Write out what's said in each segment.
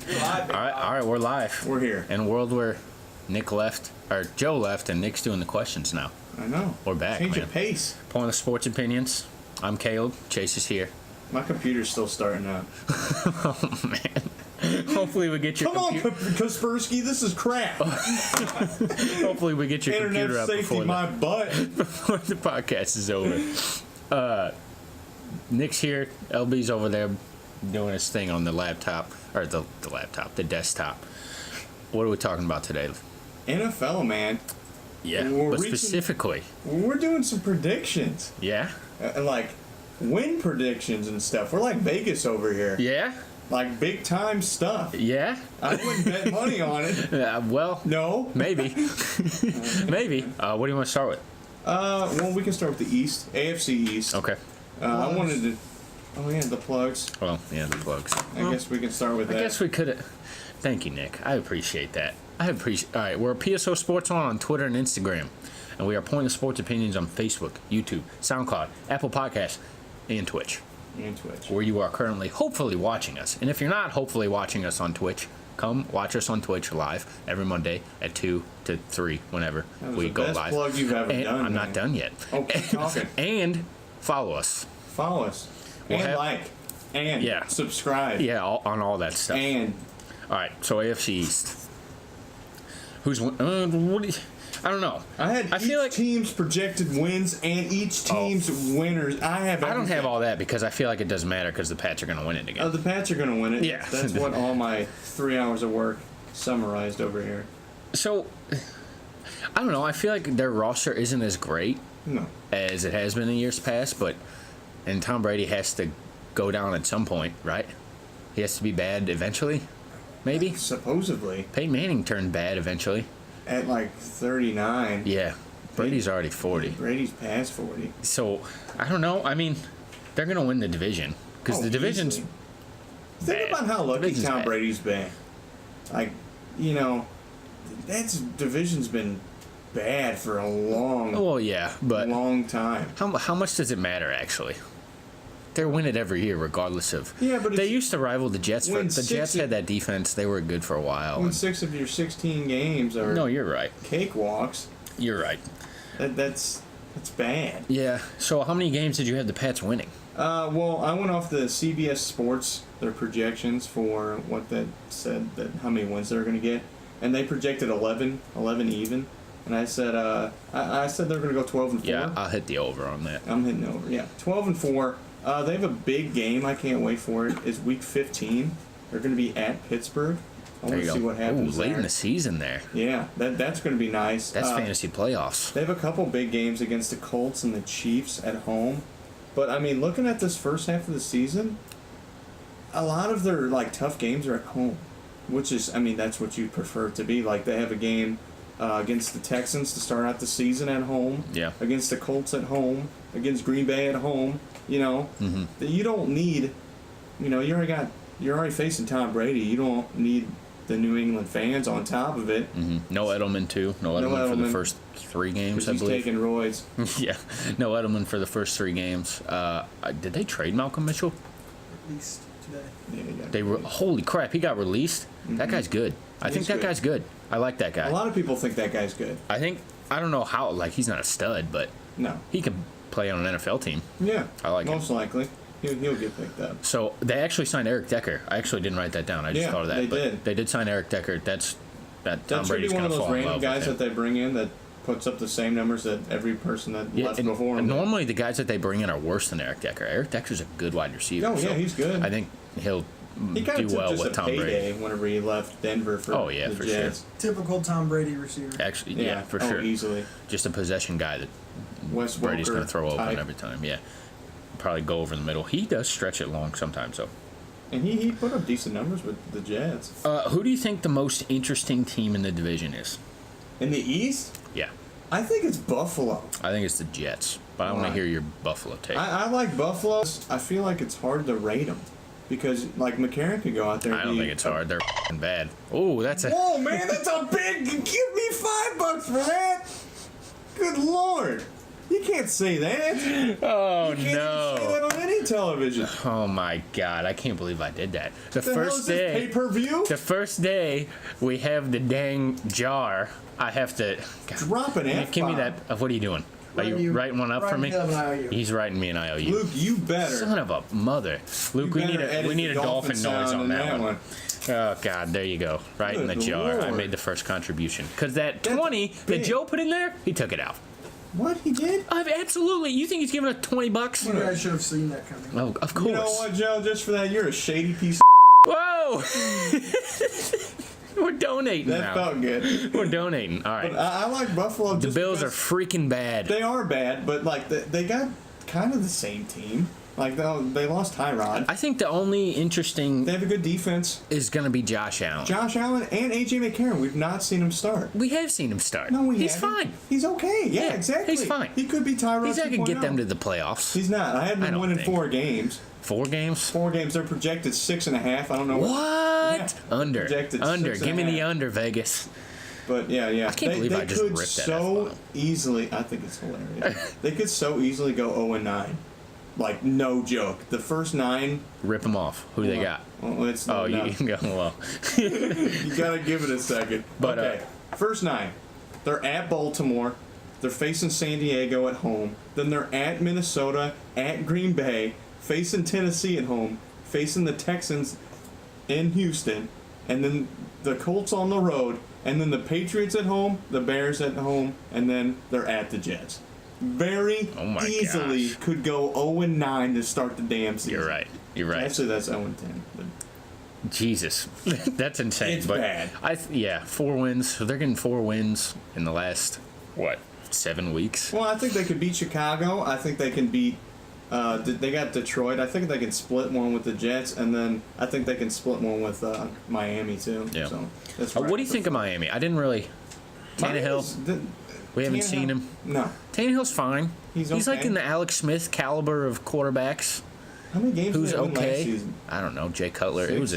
All right, we're live. We're here. In a world where Joe left, and Nick's doing the questions now. I know. We're back, Change man. of pace. Point of sports opinions. I'm Caleb. Chase is here. My computer's still starting up. Oh, man. Hopefully we get your computer. Come on, Kaspersky, this is crap. Hopefully we get your Internet computer up safety my butt. before the podcast is over. Nick's here. LB's over there doing his thing on the laptop, or the desktop. What are we talking about today? NFL, man. Yeah, but specifically. We're doing some predictions. Yeah? Like win predictions and stuff. We're like Vegas over here. Yeah? Like big time stuff. Yeah? I wouldn't bet money on it. Well, no. Maybe. Maybe. What do you want to start with? Well, we can start with the East. AFC East. Okay. I wanted to... Oh, yeah, the plugs. Well, yeah, the plugs. I guess we can start with that. I guess we could have... Thank you, Nick. I appreciate that. All right, we're PSO Sports on Twitter and Instagram. And we are Point of Sports Opinions on Facebook, YouTube, Soundcloud, Apple Podcasts, and Twitch. Where you are currently, hopefully, watching us. And if you're not hopefully watching us on Twitch, come watch us on Twitch live every Monday at 2 to 3, whenever we go live. That was the best plug you've ever done, I'm not done yet. Oh, keep talking. And follow us. Follow us. And like. And subscribe. Yeah, on all that stuff. And. All right, so AFC East. Who's what? I don't know. I feel like team's projected wins and each team's winners. I don't have all that because I feel like it doesn't matter because the Pats are going to win it again. The Pats are going to win it. Yeah. That's what all my 3 hours of work summarized over here. So, I don't know. I feel like their roster isn't as great as it has been in years past, and Tom Brady has to go down at some point, right? He has to be bad eventually, maybe? Supposedly. Peyton Manning turned bad eventually. At like 39. Yeah. Brady's already 40. Brady's past 40. So, I don't know. I mean, they're going to win the division. Because the division's easily. Think about how lucky Tom Brady's been. Like, that division's been bad for a long time. How much does it matter, actually? They win it every year, regardless of. Yeah, but they used to rival the Jets. The Jets had that defense; they were good for a while. When 6 of your 16 games are you're right. Cakewalks. You're right. That's bad. Yeah. So, how many games did you have the Pats winning? Well, I went off the CBS Sports their projections for what that said that how many wins they're going to get, and they projected 11 even. And I said I said they're going to go 12-4. Yeah, I'll hit the over on that. I'm hitting over. Yeah, 12-4. They have a big game. I can't wait for it. It's week 15. They're going to be at Pittsburgh. I want to see what happens late there. In the season there. Yeah, that's going to be nice. That's fantasy playoffs. They have a couple big games against the Colts and the Chiefs at home. But, I mean, looking at this first half of the season, a lot of their, tough games are at home. Which is, I mean, that's what you prefer it to be. Like, they have a game against the Texans to start out the season at home. Yeah. Against the Colts at home. Against Green Bay at home. You don't need, you're already facing Tom Brady. You don't need the New England fans on top of it. Mm-hmm. No Edelman, too. No Edelman for the first 3 games, I believe. He's taking roids. Yeah. No Edelman for the first 3 games. Did they trade Malcolm Mitchell? Released today. Holy crap, he got released? Mm-hmm. That guy's good. I think that guy's good. I like that guy. A lot of people think that guy's good. I don't know how, he's not a stud, but he can play on an NFL team. Yeah. I like him. Most likely. He'll get picked up. So, they actually signed Eric Decker. I actually didn't write that down. I just thought of that. They did sign Eric Decker. Tom Brady's going to fall in love with him. That's one of those random guys that they bring in that puts up the same numbers that every person that left before him. Normally, the guys that they bring in are worse than Eric Decker. Eric Decker's a good wide receiver. Oh, yeah, he's good. I think he'll do well with Tom Brady. Whenever he left Denver for the Jets. Sure. Typical Tom Brady receiver. Actually, yeah, for sure. Easily. Just a possession guy that Wes Brady's going to throw type. open every time. Yeah, probably go over the middle. He does stretch it long sometimes, though. And he put up decent numbers with the Jets. Who do you think the most interesting team in the division is? In the East? Yeah. I think it's Buffalo. I think it's the Jets, but I want to hear your Buffalo take. I like Buffalo. I feel like it's hard to rate them. Because, McCarron could go out there and I don't think it's hard. They're bad. Oh, that's a... Whoa, man, that's a big... Give me $5 for that. Good Lord. You can't say that. Oh, you can't even say that on any television. Oh my God! I can't believe I did that. The The hell is first this, day. pay-per-view? The first day we have the dang jar. I have to. God, Drop an F-bomb. give me that. What are you doing? Are you writing one up for me? He's writing me an IOU. Luke, you better. Son of a mother. Luke, we need a dolphin noise on that one. Oh God, there you go. Right in the Good jar. I Lord. made the first contribution. Because that That's 20 big. that Joe put in there, he took it out. What, he did? Absolutely. You think he's giving us $20? You guys should have seen that coming. Oh, of course. You know what, Joe? Just for that, you're a shady piece Whoa! We're donating That now. felt good. We're donating. All right. But I like Buffalo The just Bills are because freaking bad. they are bad, but like they got kind of the same team. Like they lost Tyrod. I think the only interesting They have a good defense. is going to be Josh Allen. Josh Allen and AJ McCarron. We've not seen him start. We have seen him start. No, He's haven't. fine. He's okay. Yeah, Yeah, exactly. he's fine. He could be Tyrod. He's not going to get 2.0. them to the playoffs. He's not. I had I them don't winning think. 4 games. 4 games? 4 games. They're projected 6.5. I don't know What? Yeah. Under. Projected Under. 6.5. Give me the under, Vegas. But yeah. I can't believe they I just could ripped that so F-bomb. easily. I think it's hilarious. They could so easily go 0-9. Like, no joke. The first 9. Rip them off. Who they got? Well, it's Oh, no, you can go, well. You gotta give it a second. But, okay, first 9. They're at Baltimore. They're facing San Diego at home. Then they're at Minnesota, at Green Bay, facing Tennessee at home, facing the Texans in Houston, and then the Colts on the road, and then the Patriots at home, the Bears at home, and then they're at the Jets. Very Oh my easily gosh. could go 0-9 to start the damn season. You're right. You're right. Actually, that's 0-10. Jesus. That's insane. It's but bad. 4 wins. So they're getting 4 wins in the last, 7 weeks? Well, I think they could beat Chicago. I think they can beat. They got Detroit. I think they can split one with the Jets, and then I think they can split one with Miami too. Yeah. So that's What do you think of Miami? I didn't really. Tannehill. We haven't seen him. No. Tannehill's fine. He's like okay. in the Alex Smith caliber of quarterbacks. How many games Who's did they win last okay? season? I don't know. Jay Cutler. It was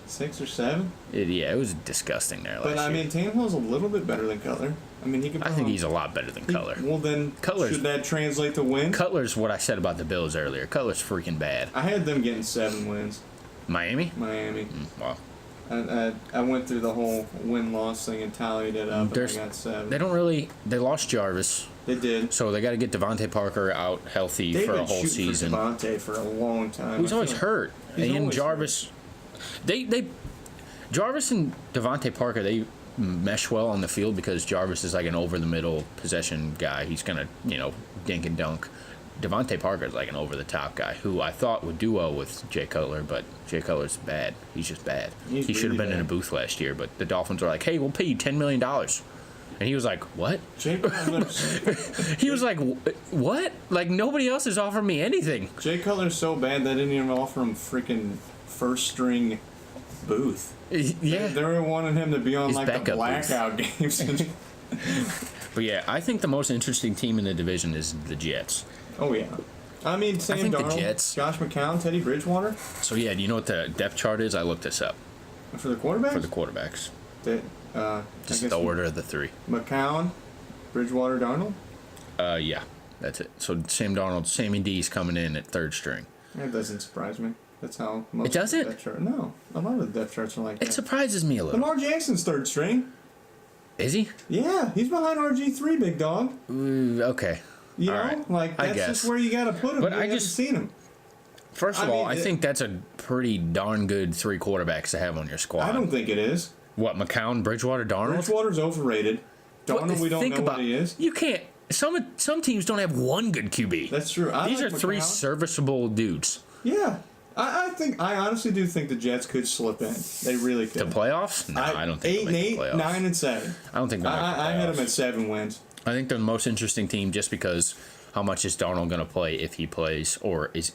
6 or 7. it was disgusting there last But I year. mean, Tannehill's a little bit better than Cutler. I mean, he could. I think he's a lot better than Cutler. Well, then Cutler's- should that translate to wins? Cutler's what I said about the Bills earlier. Cutler's freaking bad. I had them getting 7 wins. Miami? Miami. Wow. I went through the whole win-loss thing and tallied it up, and I got 7. They lost Jarvis, They did. so they got to get Devontae Parker out healthy They've for a been whole shooting season. for Devontae for a long time. He's I always feel hurt. He's And always Jarvis, Jarvis and Devontae Parker, they mesh well on the field because Jarvis is like an over-the-middle possession guy. He's gonna, dink and dunk. Devontae Parker is like an over-the-top guy who I thought would do well with Jay Cutler, but Jay Cutler's bad. He's just bad. He's He should have really been in a bad. booth last year, but the Dolphins were like, "Hey, we'll pay you $10 million," and he was like, "What?" Jay Cutler's, He was like, "What? Like nobody else has offered me anything." Jay Cutler's so bad they didn't even offer him freaking first-string Booth. Yeah. They were wanting him to be on His like the backup blackout games. But yeah, I think the most interesting team in the division is the Jets. Oh yeah. I mean, Sam think the Darnold, Jets- Josh McCown, Teddy Bridgewater So yeah, do you know what the depth chart is? I looked this up for the quarterbacks. for the quarterbacks. I Just guess the order of the 3. McCown, Bridgewater, Darnold. Yeah, that's it. So Sam Darnold, Sammy D's coming in at 3rd string. That doesn't surprise me. That's how most It doesn't? of the depth chart. No, a lot of the depth charts are like It that. surprises me a little. Lamar Jackson's 3rd string. Is he? Yeah, he's behind RG3, big dog. Okay. You All know, right. like I that's guess. just where you got to put him. But You I haven't just- seen him. First of I all, mean, I think that's a pretty darn good 3 quarterbacks to have on your squad. I don't think it is. What, McCown, Bridgewater, Darnold? Bridgewater's overrated. Darnold, What- we don't think know about, what he is. You can't. Some teams don't have one good QB. That's true. These like are 3 McCown. serviceable dudes. Yeah, I honestly do think the Jets could slip in. They really could. The playoffs? No, I don't think 8 they'll make the 8, playoffs. 9 and 7. I don't think they'll make the I had playoffs. them at 7 wins. I think they're the most interesting team just because how much is Darnold going to play if he plays, or is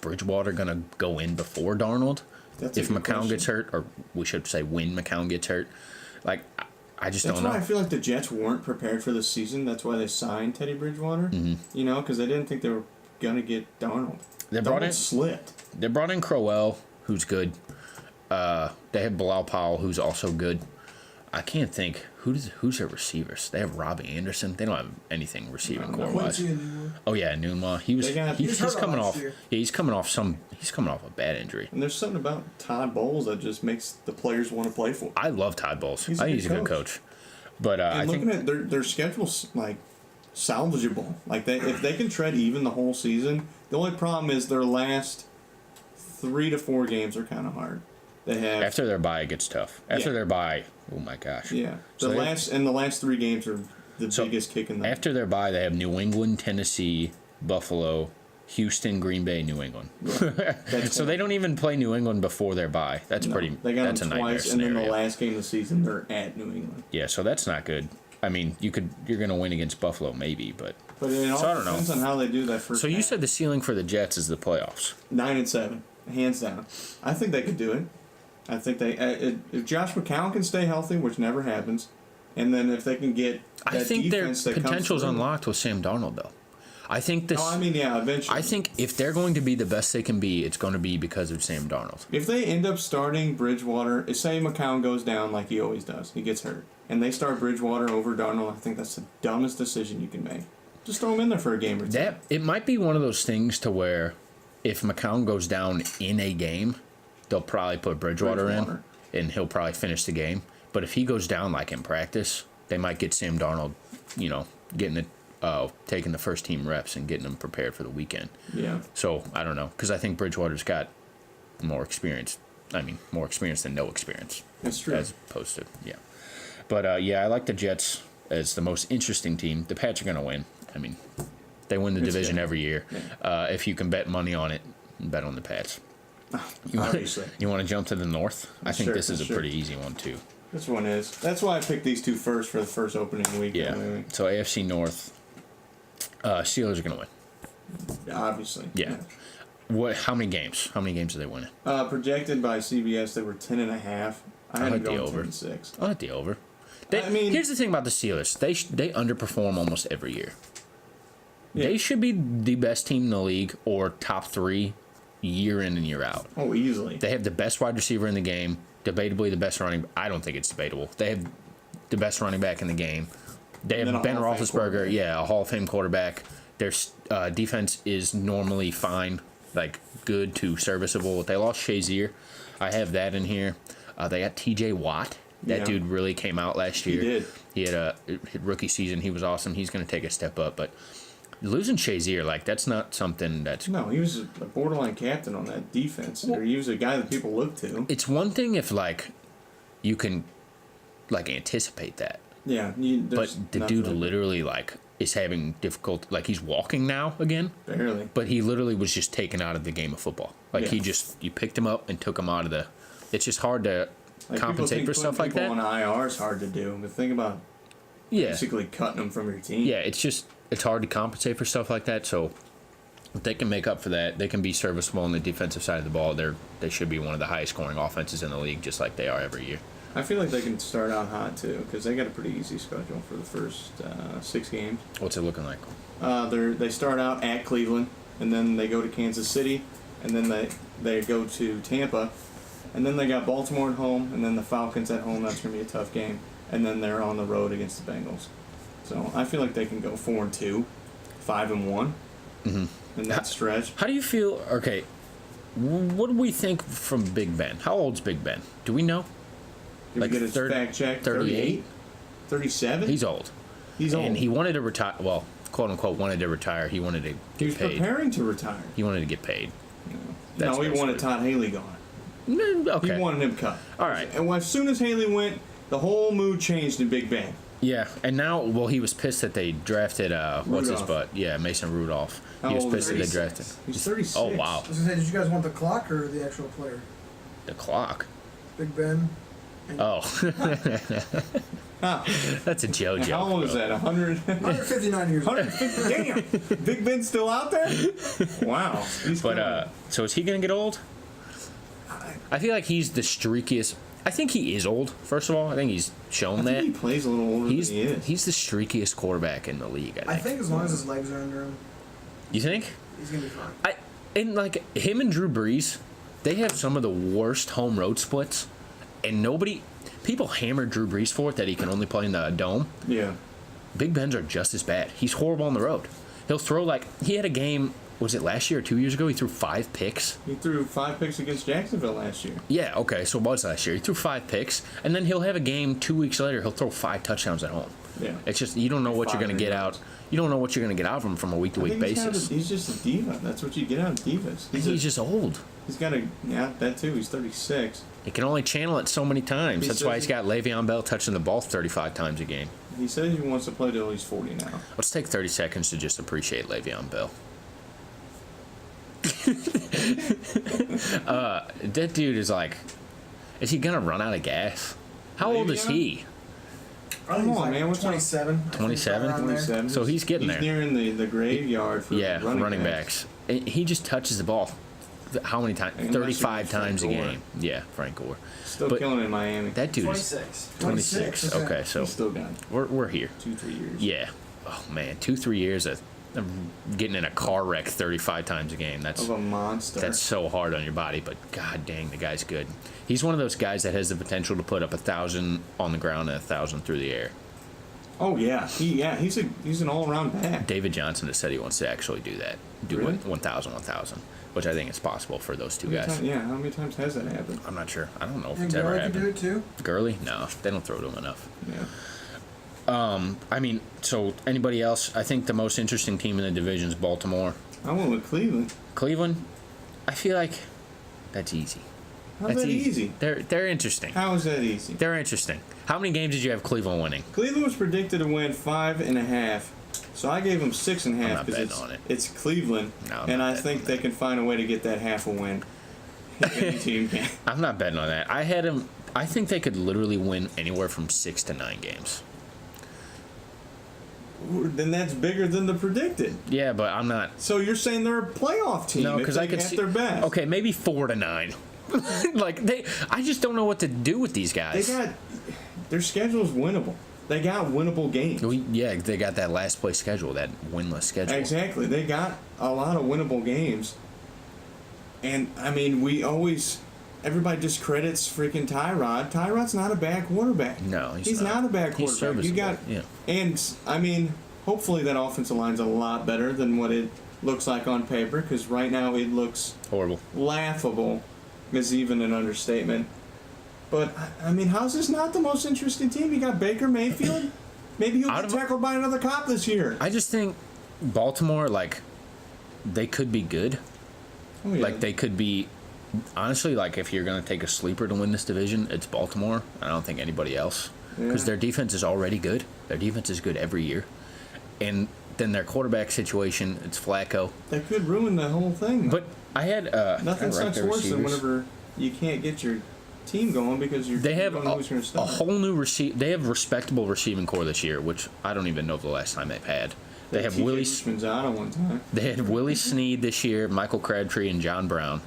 Bridgewater going to go in before Darnold That's a if good McCown question. gets hurt, or we should say when McCown gets hurt? Like, I just That's don't why I know. feel like the Jets weren't prepared for the season. That's why they signed Teddy Bridgewater. Mm-hmm. You know, because they didn't think they were gonna get Darnold. They brought Darnold in slipped. they brought in Crowell, who's good. They have Bilal Powell, who's also good. I can't think Who's their receivers? They have Robbie Anderson. They don't have anything receiving core wise. Quincy anymore. Oh yeah, Nunwa. He's hurt coming last off. year. Yeah, he's coming off a bad injury. And there's something about Todd Bowles that just makes the players want to play for. I love Todd Bowles. He's I think he's a good coach. But and I looking think at their schedule's like salvageable. Like if they can tread even the whole season, the only problem is their last 3 to 4 games are kind of hard. They have after their bye, it gets tough. After their bye, oh my gosh. Yeah. So The last 3 games are the biggest kick in the after their bye, they have New England, Tennessee, Buffalo, Houston, Green Bay, New England. So they don't even play New England before their bye. That's pretty. They got that's them a nightmare twice, and then scenario. the last game of the season they're at New England. Yeah, so that's not good. I mean, you're gonna win against Buffalo maybe, but But it all So I don't know. depends on how they do that first. so you half. said the ceiling for the Jets is the playoffs. 9-7, hands down. I think they could do it. I think they if Josh McCown can stay healthy, which never happens, and then if they can get that I think their defense that comes potential's through. unlocked with Sam Darnold though. I think this. No, I mean, yeah, eventually. I think if they're going to be the best they can be, it's going to be because of Sam Darnold. If they end up starting Bridgewater, say McCown goes down like he always does, he gets hurt, and they start Bridgewater over Darnold, I think that's the dumbest decision you can make. Just throw him in there for a game or two. That it might be one of those things to where if McCown goes down in a game, they'll probably put Bridgewater in, and he'll probably finish the game. But if he goes down like in practice, they might get Sam Darnold, getting it. Taking the first team reps and getting them prepared for the weekend. Yeah. So I don't know because I think Bridgewater's got more experience. I mean, more experience than no experience. That's true. As opposed to but I like the Jets as the most interesting team. The Pats are going to win. I mean, they win the division every year. Yeah. If you can bet money on it, bet on the Pats. Obviously. You want to jump to the North? I think Sure, this is a sure. pretty easy one too. This one is. That's why I picked these two first for the first opening week. Yeah. So AFC North. Steelers are going to win. Obviously. Yeah. What? How many games? How many games are they winning? Projected by CBS, they were 10.5. I had to like the go over. 10-6. I like the over. I mean- here's the thing about the Steelers. They underperform almost every year. Yeah. They should be the best team in the league or top 3 year in and year out. Oh, easily. They have the best wide receiver in the game. Debatably the best running. I don't think it's debatable. They have the best running back in the game. They And then have a Ben Hall of Fame Roethlisberger. quarterback. Yeah, a Hall of Fame quarterback. Their defense is normally fine, like good to serviceable. They lost Shazier. I have that in here. They got T.J. Watt. That Yeah. dude really came out last year. He did. He had a rookie season. He was awesome. He's going to take a step up. But losing Shazier, like, that's not something that's... No, he was a borderline captain on that defense. Or he was a guy that people look to. It's one thing if, like, you can, like, anticipate that. Yeah. But the dude literally, like, is having difficult... Like, he's walking now again. Barely. But he literally was just taken out of the game of football. Like, Yeah. you picked him up and took him out of the... It's just hard to compensate people for think stuff like putting that. people on IR is hard to do. But think about Yeah. basically cutting them from your team. Yeah, it's hard to compensate for stuff like that. So if they can make up for that, they can be serviceable on the defensive side of the ball. They should be one of the highest scoring offenses in the league, just like they are every year. I feel like they can start out hot too because they got a pretty easy schedule for the first 6 games. What's it looking like? They start out at Cleveland, and then they go to Kansas City, and then they go to Tampa, and then they got Baltimore at home, and then the Falcons at home. That's gonna be a tough game, and then they're on the road against the Bengals. So I feel like they can go 4-2, 5-1 in that stretch. How do you feel? Okay, what do we think from Big Ben? How old's Big Ben? Do we know? Did Like we get a 30 fact check? 38? 37? He's old. He's old. And he wanted to retire. Well, quote unquote, wanted to retire. He wanted to He get was paid. preparing to retire. He wanted to get paid. No, he wanted basically- Todd Haley gone. Okay. He wanted him cut. All right. And as soon as Haley went, the whole mood changed in Big Ben. Yeah, and now, well, he was pissed that they drafted, what's his Rudolph. butt? Yeah, Mason Rudolph. How He was old pissed is that they he? drafted. He's 36. Oh, wow. I was gonna say, did you guys want the clock or the actual player? The clock. Big Ben. Oh, Huh. that's a Joe joke. How old is bro. that? 100? 159 years old. 150? Damn! Big Ben's still out there? Wow. He's But, killing it. so is he going to get old? I feel like he's the streakiest. I think he is old, first of all. I think he's shown I that. think he plays a little older He's than he is. he's the streakiest quarterback in the league, I think as long as his legs are under him, You think? he's gonna be fine. And like him and Drew Brees, they have some of the worst home road splits, and nobody. people hammered Drew Brees for it, that he can only play in the dome. Yeah. Big Bens are just as bad. He's horrible on the road. He'll throw he had a game, was it last year or 2 years ago? He threw 5 picks. He threw 5 picks against Jacksonville last year. Yeah, okay, so it was last year. He threw 5 picks, and then he'll have a game 2 weeks later. He'll throw 5 touchdowns at home. Yeah. It's just, you don't know what you're going to get out. You don't know what you're going to get out of him from a week-to-week basis. He's just a diva. That's what you get out of divas. He's just old. He's got that too. He's 36. He can only channel it so many times. He That's says why he's got Le'Veon Bell touching the ball 35 times a game. He says he wants to play till he's 40 now. Let's take 30 seconds to just appreciate Le'Veon Bell. That dude is is he going to run out of gas? How old is he? I think Come he's on, man, what's 27. 27? 27. So he's getting there. He's nearing the graveyard for running backs. He just touches the ball. How many times? Unless 35 you're times a Frank Gore. game. Yeah, Frank Gore. Still But killing it in Miami. that dude is 26. 26. Okay, so He's still got we're here. 2-3 years. Yeah. Oh man, 2-3 years of getting in a car wreck 35 times a game. Of a monster. That's so hard on your body, but god dang, the guy's good. He's one of those guys that has the potential to put up 1,000 on the ground and 1,000 through the air. Oh yeah, he's an all-around back. David Johnson has said he wants to actually do that. Do Really? 1,000, which I think is possible for those two guys. How many times has that happened? I'm not sure. I don't know if And it's ever Gurley can do happened. it too. Gurley? No, they don't throw to him enough. Yeah. I mean, so anybody else? I think the most interesting team in the division is Baltimore. I went with Cleveland. Cleveland, I feel like that's easy. How's That's that easy? They're interesting. How is that easy? They're interesting. How many games did you have Cleveland winning? Cleveland was predicted to win 5.5, so I gave them 6.5 not betting because on it. it's Cleveland, No, I'm and not I betting think on they that. can find a way to get that half a win. Any team can. I'm not betting on that. I had them. I think they could literally win anywhere from 6 to 9 games. Then that's bigger than the predicted. Yeah, but I'm not. So you're saying they're a playoff team? No, because I could at see. their best. Okay, maybe 4 to 9. I just don't know what to do with these guys. Their schedule's winnable. They got winnable games. Yeah, they got that last place schedule, that winless schedule. Exactly. They got a lot of winnable games. And, I mean, everybody discredits freaking Tyrod. Tyrod's not a bad quarterback. No, he's not a bad He's quarterback. serviceable. Yeah. And, I mean, hopefully that offensive line's a lot better than what it looks like on paper, because right now it looks Horrible. laughable, is even an understatement. But, I mean, how's this not the most interesting team? You got Baker Mayfield. Maybe he'll get tackled by another cop this year. I just think Baltimore, they could be good. Oh, yeah. They could be, honestly, if you're going to take a sleeper to win this division, it's Baltimore. I don't think anybody else. Because Yeah. their defense is already good. Their defense is good every year. And then their quarterback situation, it's Flacco. That could ruin the whole thing. But I had Nothing I ranked sucks their worse than receivers. whenever you can't get your team going because They have you don't know who's going to a start. whole new They have respectable receiving core this year, which I don't even know the last time they've had. They have TJ Willie. Richmond's-Out one time. They had Willie Snead this year, Michael Crabtree, and John Brown.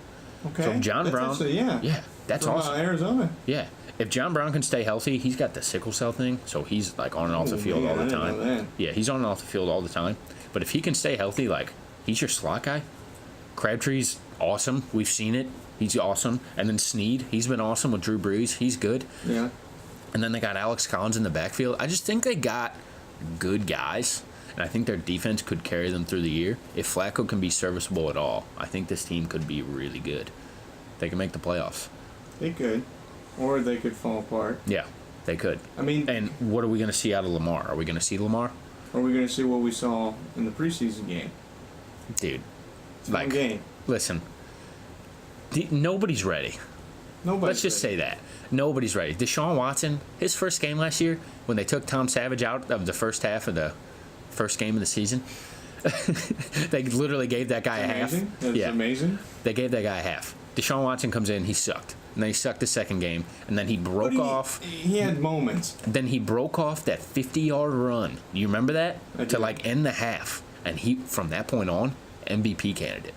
Okay. So John That's Brown, actually- yeah, that's from, awesome. Arizona. Yeah, if John Brown can stay healthy, he's got the sickle cell thing, so he's on and off the Oh, field man, all I the didn't know time. that. Yeah, he's on and off the field all the time. But if he can stay healthy, he's your slot guy. Crabtree's awesome. We've seen it. He's awesome. And then Snead, he's been awesome with Drew Brees. He's good. Yeah. And then they got Alex Collins in the backfield. I just think they got good guys, and I think their defense could carry them through the year. If Flacco can be serviceable at all, I think this team could be really good. They can make the playoffs. They could. Or they could fall apart. Yeah, they could. I mean, And what are we going to see out of Lamar? Are we going to see Lamar? are we going to see what we saw in the preseason game? Dude, It's one game. listen, nobody's ready. Nobody's Let's just say that. Nobody's ready. Deshaun Watson, his first game last year, when they took Tom Savage out of the first half of the first game of the season, they literally gave that guy a half. Amazing. That's amazing. They gave that guy a half. Deshaun Watson comes in, he sucked. And then he sucked the second game, and then he broke off. He had moments. Then he broke off that 50-yard run. You remember that? I do. To end the half. And he, from that point on, MVP candidate.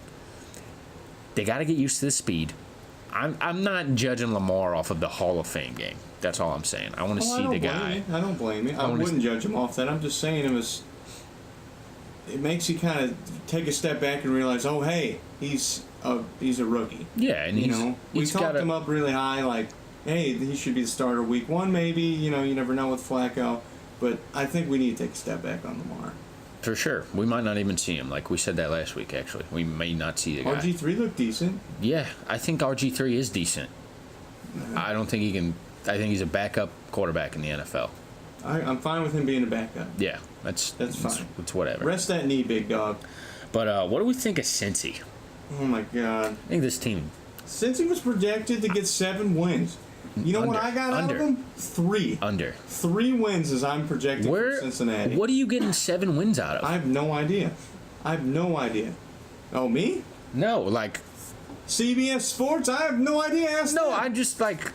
They got to get used to the speed. I'm not judging Lamar off of the Hall of Fame game. That's all I'm saying. I want to see the guy. I don't blame you. I wouldn't judge him off that. I'm just saying it makes you kind of take a step back and realize, he's a rookie. Yeah, and We he's talked got him up really high, hey, he should be the starter week 1 maybe. You know, you never know with Flacco. But I think we need to take a step back on Lamar. For sure. We might not even see him. Like we said that last week, actually. We may not see the guy. RG3 looked decent. Yeah, I think RG3 is decent. I don't think he can. I think he's a backup quarterback in the NFL. I'm fine with him being a backup. Yeah, that's fine. It's whatever. Rest that knee, big dog. But what do we think of Cincy? Oh, my God. I think this team. Since he was projected to get 7 wins. You know Under. what I got out of him? 3. Under. 3 wins as I'm projecting for Cincinnati. What are you getting 7 wins out of? I have no idea. Oh, me? No, like. CBS Sports? I have no idea. Ask No, them. I just like.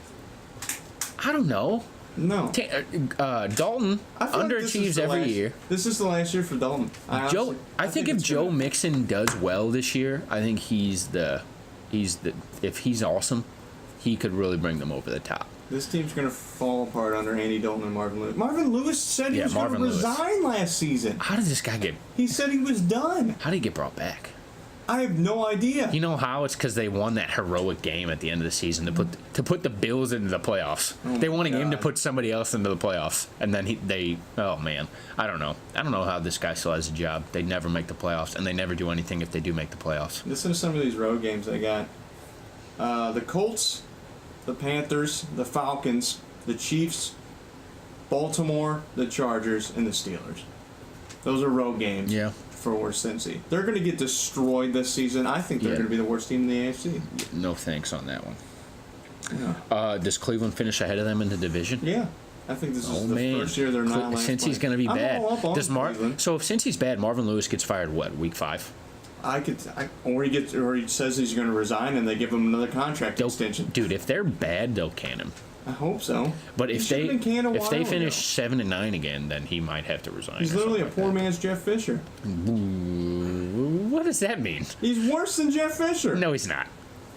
I don't know. No. Dalton I feel like this is underachieves the every last- year. This is the last year for Dalton. I think if it's Joe gonna- Mixon does well this year, I think if he's awesome, he could really bring them over the top. This team's going to fall apart under Andy Dalton and Marvin Lewis. Marvin Lewis said he was going to Marvin Lewis. resign last season. How did this guy get? He said he was done. How did he get brought back? I have no idea. You know how? It's because they won that heroic game at the end of the season to put the Bills into the playoffs. Oh They my wanted him to God. put somebody else into the playoffs, and then oh man, I don't know how this guy still has a job. They never make the playoffs, and they never do anything if they do make the playoffs. Listen to some of these road games they got. The Colts, the Panthers, the Falcons, the Chiefs, Baltimore, the Chargers, and the Steelers. Those are road games. Yeah. For Cincy. They're going to get destroyed this season. I think they're Yeah. going to be the worst team in the AFC. No thanks on that one. Yeah. Does Cleveland finish ahead of them in the division? Yeah. I think this is Oh the man! first year they're not last Since he's place. going to be I'm bad, all up on does Cleveland. So if since he's bad, Marvin Lewis gets fired. What, week 5? Or he says he's going to resign and they give him another contract extension. Dude, if they're bad, they'll can him. I hope so. But He if should've they been canned a while finish ago. 7-9 again, then he might have to resign. He's or literally a something poor like man's Jeff Fisher. that. Ooh, what does that mean? He's worse than Jeff Fisher. No, he's not.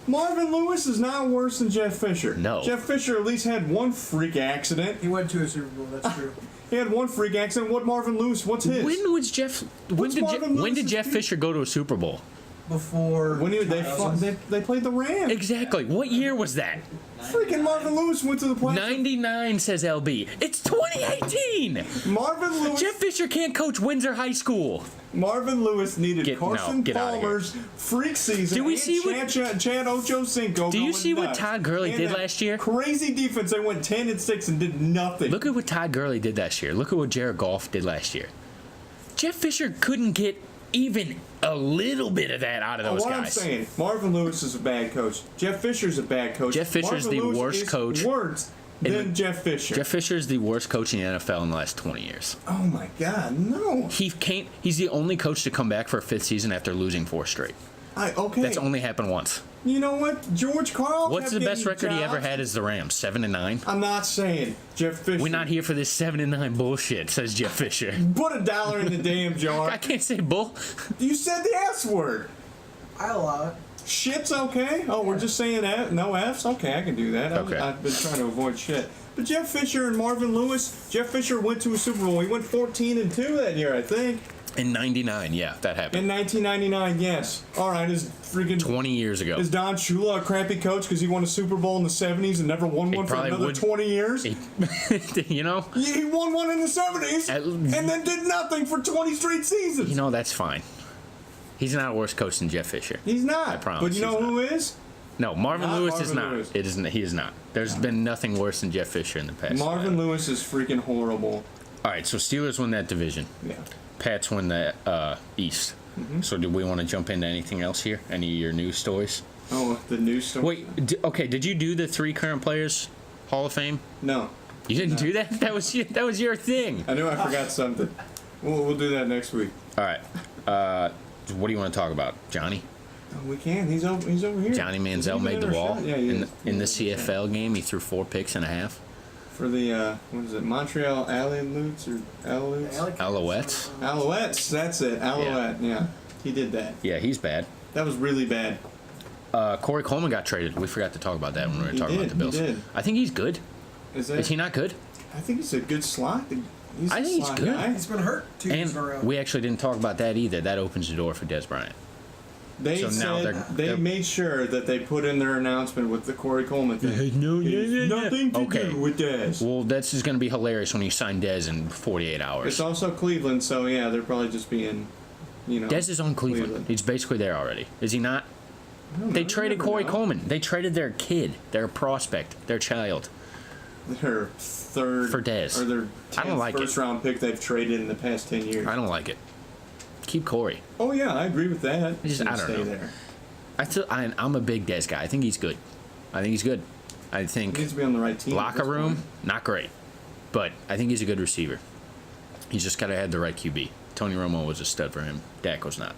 Marvin Lewis is not worse than Jeff Fisher. No. Jeff Fisher at least had one freak accident. He went to a Super Bowl. That's true. He had one freak accident. What Marvin Lewis? What's his? When was Jeff? What's Marvin When did Lewis's Jeff team? Fisher go to a Super Bowl? Before When they played the Rams. Exactly. What year was that? Freaking Marvin Lewis went to the playoffs. 99 says LB. It's 2018. Marvin Lewis. Jeff Fisher can't coach Windsor High School. Marvin Lewis needed Carson get outta here. Palmer's freak season. Do we and see what- Chad Ochocinco? Do you going see what nuts. Todd Gurley And did that last year? Crazy defense. They went 10-6 and did nothing. Look at what Todd Gurley did last year. Look at what Jared Goff did last year. Jeff Fisher couldn't get even a little bit of that out of those what guys. I'm saying, Marvin Lewis is a bad coach. Jeff Fisher's a bad coach. Jeff Fisher's Marvin the Lewis worst is coach Worse than Jeff Fisher. Jeff Fisher is the worst coach in the NFL in the last 20 years. Oh my God, no. He's the only coach to come back for a 5th season after losing 4 straight. Okay. That's only happened once. You know what? George Karl. What's kept the best getting record he ever jobs. had is the Rams, 7-9. I'm not saying Jeff Fisher. We're not here for this 7-9 bullshit, says Jeff Fisher. Put $1 in the damn I jar. can't say bull. You said the S word. I allow it. Shit's okay. Oh, we're just saying F, no F's. Okay, I can do that. Okay. I've been trying to avoid shit. But Jeff Fisher and Marvin Lewis. Jeff Fisher went to a Super Bowl. He went 14-2 that year, I think. In 99, yeah, that happened. In 1999, yes. All right, is freaking 20 years ago. Is Don Shula a crappy coach because he won a Super Bowl in the 70s and never won one for probably another would- 20 years? You know? Yeah, he won one in the 70s and then did nothing for 20 straight seasons. You know, that's fine. He's not a worse coach than Jeff Fisher. He's not. I promise But you know he's who is? No, Marvin Not Lewis is Marvin not. Lewis. It isn't. He is not. There's been nothing worse than Jeff Fisher in the past. Marvin Lewis is freaking horrible. All right, so Steelers win that division. Yeah. Pats win the East. Mm-hmm. So do we want to jump into anything else here? Any of your news stories? Oh, the news story. Wait, okay, did you do the 3 current players Hall of Fame? No. You didn't do that? That was your thing. I knew I forgot something. We'll do that next week. All right. What do you want to talk about? Johnny? Oh, we can. He's over here. Johnny Is he Manziel made the in or wall. shot? Yeah, he is. In the CFL game, he threw 4 picks and a half. For the, what is it, Montreal Alouettes or Alouettes? Alouettes? Alouettes, that's it. Alouette, yeah. He did that. Yeah, he's bad. That was really bad. Corey Coleman got traded. We forgot to talk about that when we were talking about the Bills. He did. I think he's good. Is he not good? I think he's a good slot. I think he's good. He's been hurt 2 years And in a row. we actually didn't talk about that either. That opens the door for Des Bryant. They So now said they're- they made sure that they put in their announcement with the Corey Coleman thing. No, It's nothing to Okay. do with Dez. Well, that's just going to be hilarious when you sign Dez in 48 hours. It's also Cleveland, so yeah, they're probably just being, Dez is on Cleveland. He's basically there already. Is he not? I don't know, They you traded never Corey know. Coleman. They traded their kid, their prospect, their child. Their third For Dez. or their I don't like it. first round pick they've traded in the past 10 years. I don't like it. Keep Corey. Oh yeah, I agree with that. I Shouldn't don't stay know. there. I'm a big Dez guy. I think he's good. I think He think needs to be on the right team. at locker this room, point. not great. But I think he's a good receiver. He's just got to have the right QB. Tony Romo was a stud for him. Dak was not.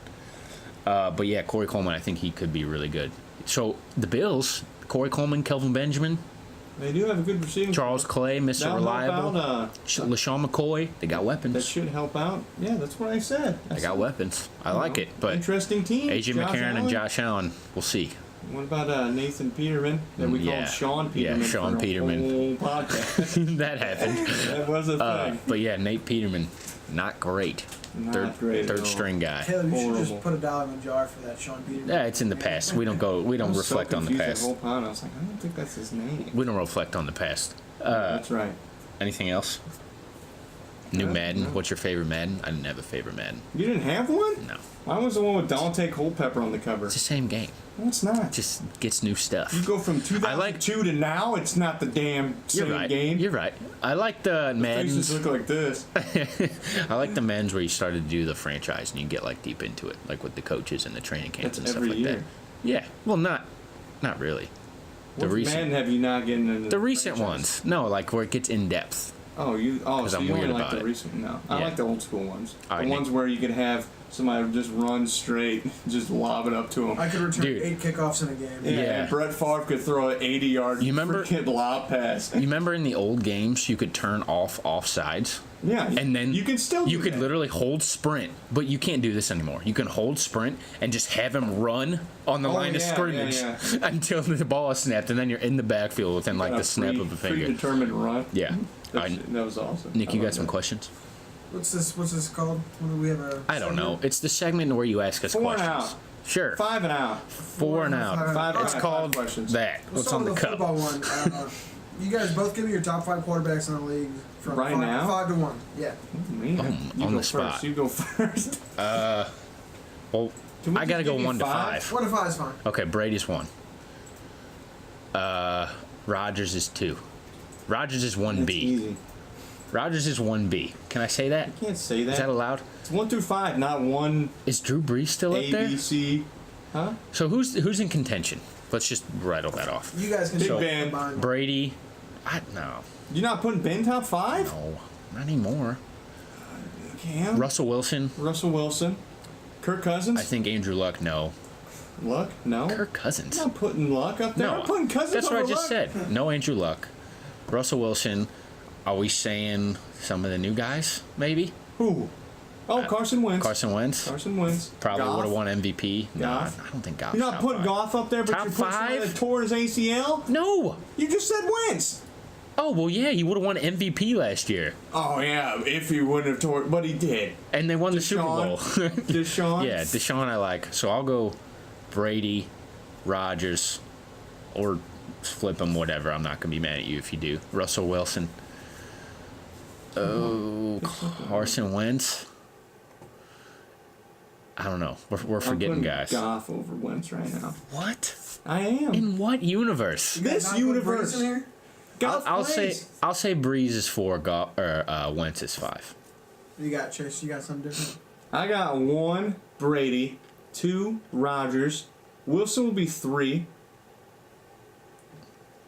But yeah, Corey Coleman, I think he could be really good. So the Bills, Corey Coleman, Kelvin Benjamin, They do have a good receiving. Charles Clay, Mr. That'll Reliable, help out, LaShawn McCoy, they got that weapons. should help out. Yeah, that's what I said. They got weapons. I like it. But interesting team. AJ Josh McCarron and Allen. Josh Allen, we'll see. What about Nathan Peterman? That we Yeah. called Sean Yeah, Peterman. Sean for a Peterman. whole podcast. That happened. That was a thing. But yeah, Nate Peterman, not great. Not great at Third all. string guy. Caleb, you should Horrible. just put $1 in the jar for that Sean Peterman. Yeah, it's in the past. We don't I was reflect so on the confused past. whole time. I was like, I don't think that's his name. We don't reflect on the past. That's right. Anything else? New Madden. no. What's your favorite Madden? I didn't have a favorite Madden. You didn't have one? No. Mine was the one with Dante Culpepper on the cover. It's the same game. No, it's not. Just gets new stuff. You go from 2002 to now, it's not the damn You're same right. game. You're right. I like the Faces Maddens. look like this. I like the Maddens where you started to do the franchise and you get like deep into it, like with the coaches and the training camps That's and stuff every like year. that. Yeah. Well, not really. The What recent, Madden have you not getting into the recent franchise? ones. No, like where it gets in depth. Oh, so I'm you weird only like about the it. recent? No, I Yeah. like the old school ones. All right, The ones Nick. where you could have somebody just run straight, just lob it up to him. I could return Dude. 8 kickoffs in a game. Yeah. And Brett Favre could throw an 80-yard You remember- freaking lob pass. You remember in the old games you could turn off offsides? Yeah, And then you can still you do could that. literally hold sprint, but you can't do this anymore. You can hold sprint and just have him run on the Oh, line of yeah, scrimmage yeah, until the ball is snapped, and then you're in the backfield within like the snap of a finger. Predetermined run. Yeah. That, All right, shit- that was awesome. Nick, I you got love some that. questions? What's this called? When do we have a I don't know. segment? It's the segment where you ask us 4 and questions. out. Sure. 5 and out. 4 and out. Five It's and out. called 5 questions. that. Let's What's start on the with the cup? football one. You guys both give me your top 5 quarterbacks in the league from Right now? 5 to 1. Yeah. Man, you on go the spot. First. You go first. Well, Can we I got to just go give you 1 to 5? 5. 1 to 5 is fine. Okay, Brady's 1. Rodgers is 2. Rodgers is 1B. That's easy. Rodgers is 1B. Can I say that? You can't say that. Is that allowed? It's 1 through 5, not 1 Is Drew Brees still up A, there? B, C. Huh? So who's in contention? Let's just rattle that off. You guys can Big show Ben. combine. Brady. No, You're not putting Ben top 5? no, not anymore. Cam. Russell Wilson. Russell Wilson. Kirk Cousins. I think Andrew Luck. No. Luck. No. Kirk Cousins. I'm not putting Luck up there. No, I'm putting Cousins that's what I over just Luck. said. No Andrew Luck. Russell Wilson. Are we saying some of the new guys? Maybe Who? Oh, Carson Wentz. Carson Wentz. Carson Wentz. Probably Goff. would have won MVP. No, I Goff. don't think Goff. You're not putting Goff up there, but Top you're putting somebody 5? that tore his ACL? No. You just said Wentz. Oh well, yeah, he would have won MVP last year, Oh, yeah, if he wouldn't have tore but he did. and they won the Super Bowl. Deshaun? Yeah, Deshaun I like. So I'll go Brady, Rodgers, or flip him, whatever. I'm not going to be mad at you if you do. Russell Wilson. Oh, Carson Wentz. I don't know. We're I'm forgetting putting guys. Goff over Wentz right now. What? I am. In what universe? You guys This not putting universe. Brees in here? Goff I'll plays. say Breeze is 4, Wentz is 5. You got Chase. You got something different. I got 1, Brady. 2, Rodgers. Wilson will be 3.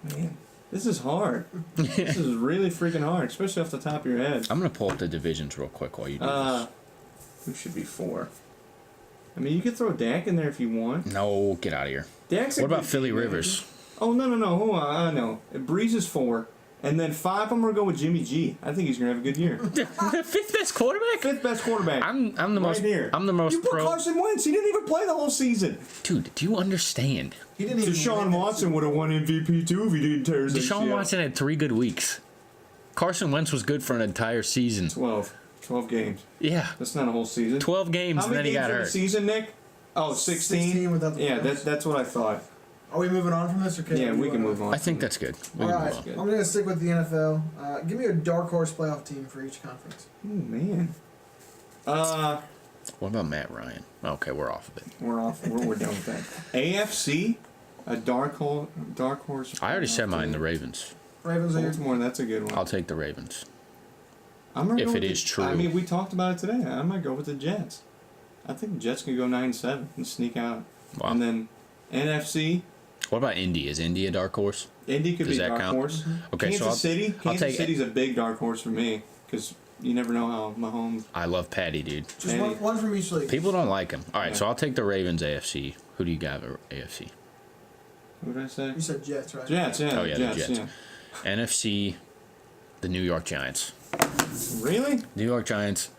Man, this is hard. This is really freaking hard, especially off the top of your head. I'm gonna pull up the divisions real quick while you do this. Who should be 4? I mean, you could throw Dak in there if you want. No, get out of here. Dak's a What about good Philly team, man. Rivers? Oh, no. Hold on. I know. Breeze is 4. And then 5, I'm going to go with Jimmy G. I think he's going to have a good year. The 5th best quarterback? 5th best quarterback. I'm the right most here. I'm the most You put pro. Carson Wentz. He didn't even play the whole season. Dude, do you understand? He didn't even Deshaun win that Watson would have won MVP too if he didn't tear his Deshaun ACL. Watson had 3 good weeks. Carson Wentz was good for an entire season. 12 games. Yeah, That's not a whole season. 12 games How and then many he games got in a hurt. season, Nick? Oh, 16? without the Yeah, playoffs. that's what I thought. Are we moving on from this, or Yeah, we can move on. I think that's good. We All can right, move I'm on. going to stick with the NFL. Give me a dark horse playoff team for each conference. Oh, man. What about Matt Ryan? Okay, we're off of it. We're off. We're done with that. AFC? A dark horse. I already said mine, the Ravens. Ravens are your Baltimore, that's a good one. I'll take the Ravens. I'm gonna if go it with is the, true. I mean, we talked about it today. I might go with the Jets. I think the Jets can go 9-7 and sneak out. Wow. And then NFC. What about Indy? Is Indy a dark horse? Indy could Does be a that dark count? horse. Okay, so Kansas City. I'll Kansas take City's a big dark horse for me because you never know how Mahomes. I love Patty, dude. Just one from each league. People don't like him. All right, Yeah. so I'll take the Ravens AFC. Who do you got for AFC? What did I say? You said Jets, right? Jets. Yeah. Oh, yeah, the Jets. Yeah. NFC, the New York Giants. Really? New York Giants.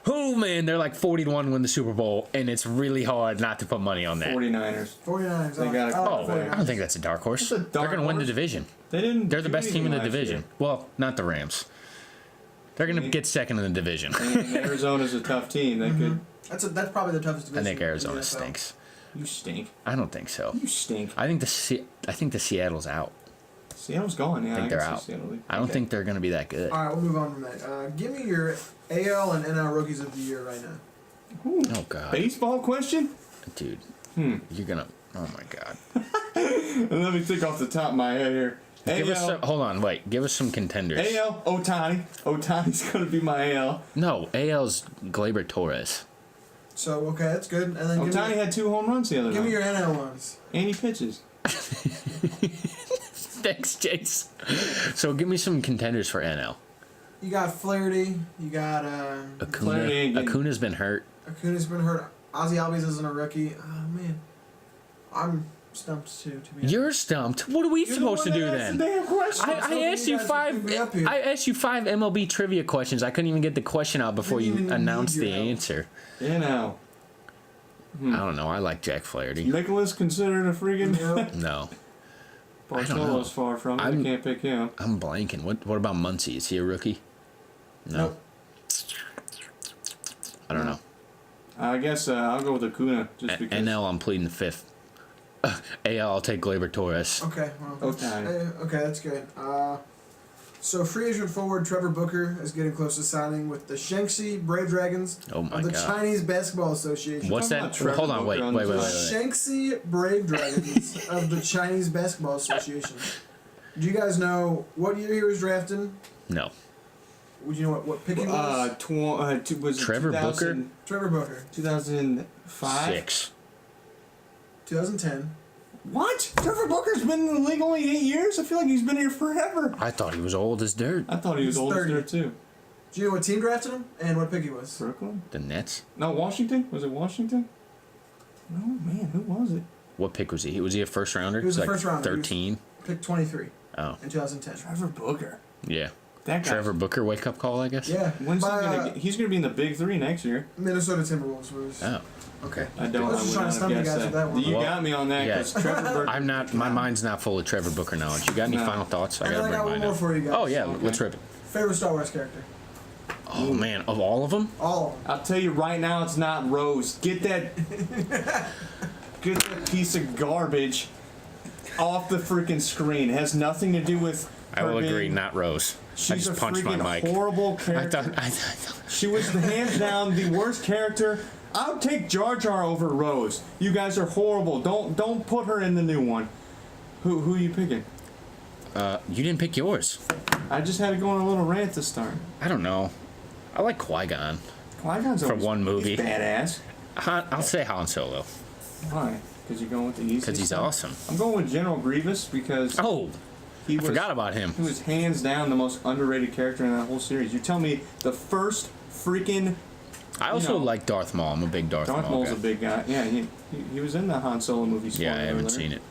Oh, man, they're like 40-1 to win the Super Bowl, and it's really hard not to put money on that. 49ers. 49ers. They got a Oh, quarterback. I don't think that's a dark horse. It's a dark They're going to win the horse. division. They didn't. They're the do best team in the anything last division. Well, not the Rams. They're going to get second in the division. year. And Arizona's a tough team. They could. That's probably the toughest I division. think in Arizona the NFL. stinks. You stink. I don't think so. You stink. I think the Seattle's out. Seattle's gone. Yeah, I think can they're see out. Seattle. I don't think they're going to be that good. All right, we'll move on from that. Give me your AL and NL rookies of the year right now. Ooh. Oh, God. Baseball question? Dude, you're going to... Oh, my God. Let me think off the top of my head here. Give us AL. some, hold on, wait. Give us some contenders. AL, Otani. Otani's going to be my AL. No, AL's Gleyber Torres. So okay, that's good. And then Otani had 2 home runs the other give night. me your NL ones. And he pitches. Thanks, Jace. So give me some contenders for NL. You got Flaherty. You got Flaherty ain't getting- Acuna's been hurt. Acuna's been hurt. Ozzy Albies isn't a rookie. Oh man, I'm stumped too. To be honest. You're stumped. What are we supposed to do then? Damn question. I asked you you guys five. would pick me up here. I asked you 5 MLB trivia questions. I couldn't even get the question out before Didn't you even announced need the your help. answer. You know. I don't know. I like Jack Flaherty. Nicholas considered a friggin' Yep. No, Bartolo's far from it. I'm- I can't pick him. I'm blanking. What about Muncy? Is he a rookie? No. Nope. I don't know. I guess I'll go with Acuna just because. NL, I'm pleading the 5th. AL, I'll take Gleyber Torres. Okay. Well, Otani. okay, that's good. So free agent forward Trevor Booker is getting close to signing with the Shanxi Brave Dragons Oh my of the God. Chinese Basketball Association. What's talking that? about Trevor Hold on, wait, Booker on wait, the wait, The wait, wait. Shanxi Brave Dragons of the Chinese Basketball Association. Do you guys know what year he was drafted? No. Would you know what pick he was? Was it Trevor 2000 Booker? Trevor Booker, 2005? 6. 2010. What? Trevor Booker's been in the league only 8 years? I feel like he's been here forever. I thought he was old as dirt. I thought he was He's old 30. there too. Do you know what team drafted him and what pick he was? Brooklyn? The Nets? No, Washington? Was it Washington? No, man, who was it? What pick was he? Was he a first rounder? He was a Like first rounder. He was- 13? Pick 23 Oh, in 2010. Trevor Booker. yeah. That guy. Trevor Booker wake up call, I guess? Yeah. When's he by, gonna get? He's gonna be in the Big Three next year. Minnesota Timberwolves was. Oh, okay. I don't. I was I just would trying to not stump you have guys guessed with that. that one. You Well, got me on that yeah. because Trevor Booker. I'm not, my mind's not full of Trevor Booker knowledge. You got any No. final thoughts? And then I gotta got bring one mine more up. for you guys. Oh, yeah, Okay. let's rip it. Favorite Star Wars character? Oh, man, of all of them? All of them. I'll tell you right now, it's not Rose. Get that piece of garbage off the freaking screen. It has nothing to do with. I will her agree, being- not Rose. I She's just a punched my freaking mic. horrible I character. thought, She was hands down the worst character. I'll take Jar Jar over Rose. You guys are horrible. Don't put her in the new one. Who are you picking? you didn't pick yours. I just had to go on a little rant to start. I don't know. I like Qui-Gon. Qui-Gon's For always- one movie. he's badass. I'll say Han Solo, Why? Because you're going with the easy because he's stuff? awesome. I'm going with General Grievous because Oh, he I was forgot about him. he was hands down the most underrated character in that whole series. You tell me the first freaking I also know, like Darth Maul. I'm a big Darth Darth Maul Maul's guy. a big guy. Yeah, he was in the Han Solo movie. Yeah, I haven't seen it.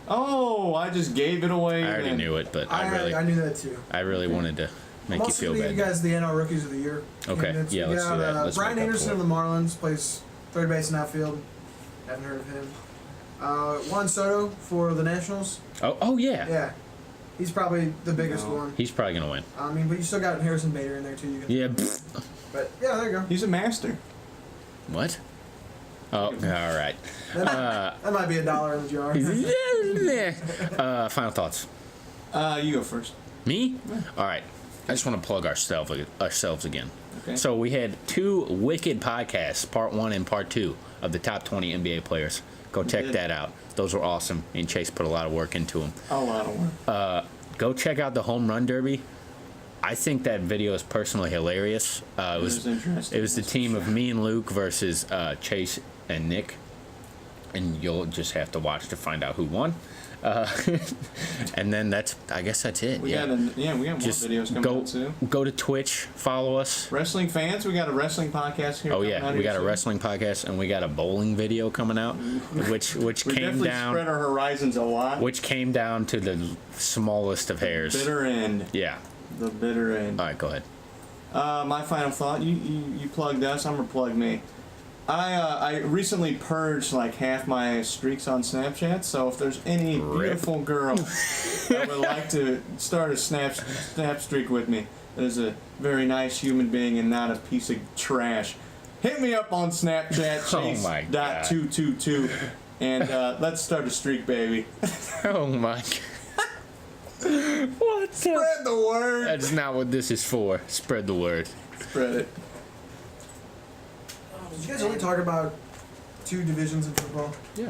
Oh, I just gave it away. I already then. knew it, but I knew that too. I really wanted to make I'm you also feel gonna give bad. you guys the NL Rookies of the Year. Okay, candidates. yeah, We let's do got, that. Let's Brian make up Anderson for of it. the Marlins plays third base and outfield. Haven't heard of him. Juan Soto for the Nationals. Oh yeah. Yeah, he's probably the biggest No. one. He's probably gonna win. I mean, but you still got Harrison Bader in there too. You can, Yeah. but yeah, there you go. He's a master. What? Oh, all right. That might be $1 in the jar. Final thoughts. You go first. Me? All right. I just want to plug ourselves again. Okay. So we had 2 wicked podcasts, part 1 and part 2 of the top 20 NBA players. Go check that out. Those were awesome, and Chase put a lot of work into them. A lot of work. Go check out the Home Run Derby. I think that video is personally hilarious. It was interesting. It was the team of me and Luke versus Chase and Nick, and you'll just have to watch to find out who won. And then I guess that's it. We got more videos coming out too. Go to Twitch, follow us. Wrestling fans, we got a wrestling podcast here. Oh yeah, we got a wrestling podcast, and we got a bowling video coming out, which we came down. Spread our horizons a lot. Which came down to the smallest of hairs. Bitter end. Yeah. The bitter end. All right, go ahead. My final thought. You plugged us. I'm gonna plug me. I recently purged like half my streaks on Snapchat. So if there's any beautiful girl that would like to start a snap streak with me, that is a very nice human being and not a piece of trash, hit me up on Snapchat. Oh my God. Chase.222, and let's start a streak, baby. Oh my God. What? Spread the word. That's not what this is for. Spread the word. Spread it. Did you guys only talk about 2 divisions in football? Yeah.